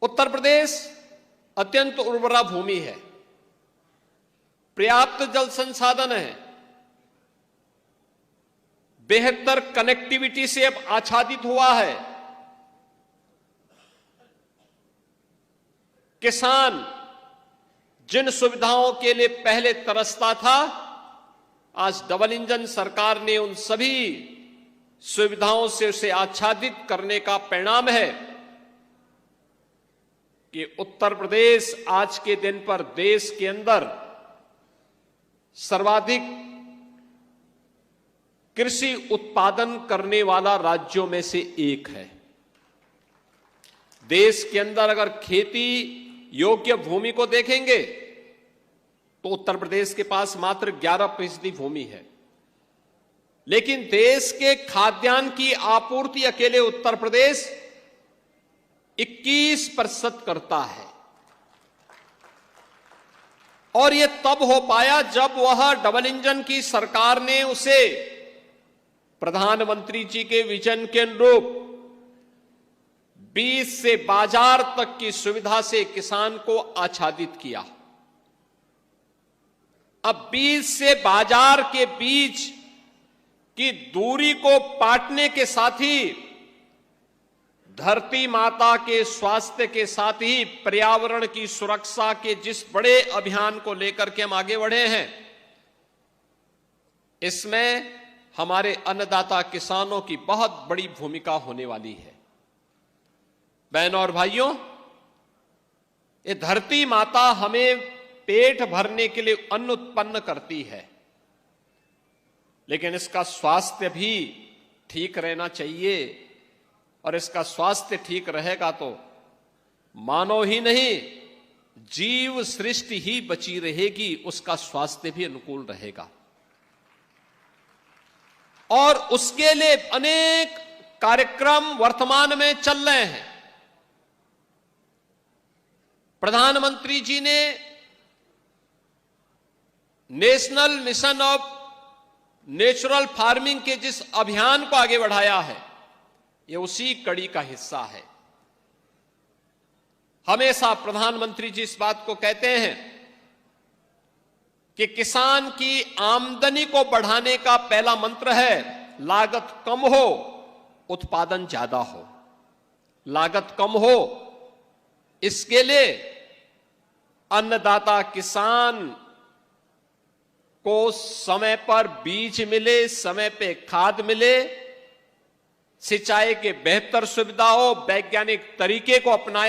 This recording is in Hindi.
उत्तर प्रदेश अत्यंत उर्वरा भूमि है, पर्याप्त जल संसाधन है, बेहतर कनेक्टिविटी से अब आच्छादित हुआ है। किसान जिन सुविधाओं के लिए पहले तरसता था, आज डबल इंजन सरकार ने उन सभी सुविधाओं से उसे आच्छादित करने का परिणाम है कि उत्तर प्रदेश आज के दिन पर देश के अंदर सर्वाधिक कृषि उत्पादन करने वाला राज्यों में से एक है। देश के अंदर अगर खेती योग्य भूमि को देखेंगे तो उत्तर प्रदेश के पास मात्र 11% भूमि है, लेकिन देश के खाद्यान्न की आपूर्ति अकेले उत्तर प्रदेश 21% करता है। और यह तब हो पाया जब वह डबल इंजन की सरकार ने उसे प्रधानमंत्री जी के विजन के अनुरूप बीज से बाजार तक की सुविधा से किसान को आच्छादित किया। अब बीज से बाजार के बीच की दूरी को पाटने के साथ ही धरती माता के स्वास्थ्य के साथ ही पर्यावरण की सुरक्षा के जिस बड़े अभियान को लेकर के हम आगे बढ़े हैं, इसमें हमारे अन्नदाता किसानों की बहुत बड़ी भूमिका होने वाली है। बहनों और भाइयों, ये धरती माता हमें पेट भरने के लिए अन्न उत्पन्न करती है, लेकिन इसका स्वास्थ्य भी ठीक रहना चाहिए। और इसका स्वास्थ्य ठीक रहेगा तो मानव ही नहीं, जीव सृष्टि ही बची रहेगी, उसका स्वास्थ्य भी अनुकूल रहेगा। और उसके लिए अनेक कार्यक्रम वर्तमान में चल रहे हैं। प्रधानमंत्री जी ने national mission of natural farming के जिस अभियान को आगे बढ़ाया है, यह उसी कड़ी का हिस्सा है। हमेशा प्रधानमंत्री जी इस बात को कहते हैं कि किसान की आमदनी को बढ़ाने का पहला मंत्र है लागत कम हो, उत्पादन ज्यादा हो। लागत कम हो, इसके लिए अन्नदाता किसान को समय पर बीज मिले, समय पे खाद मिले, सिंचाई के बेहतर सुविधा हो, वैज्ञानिक तरीके को अपनाया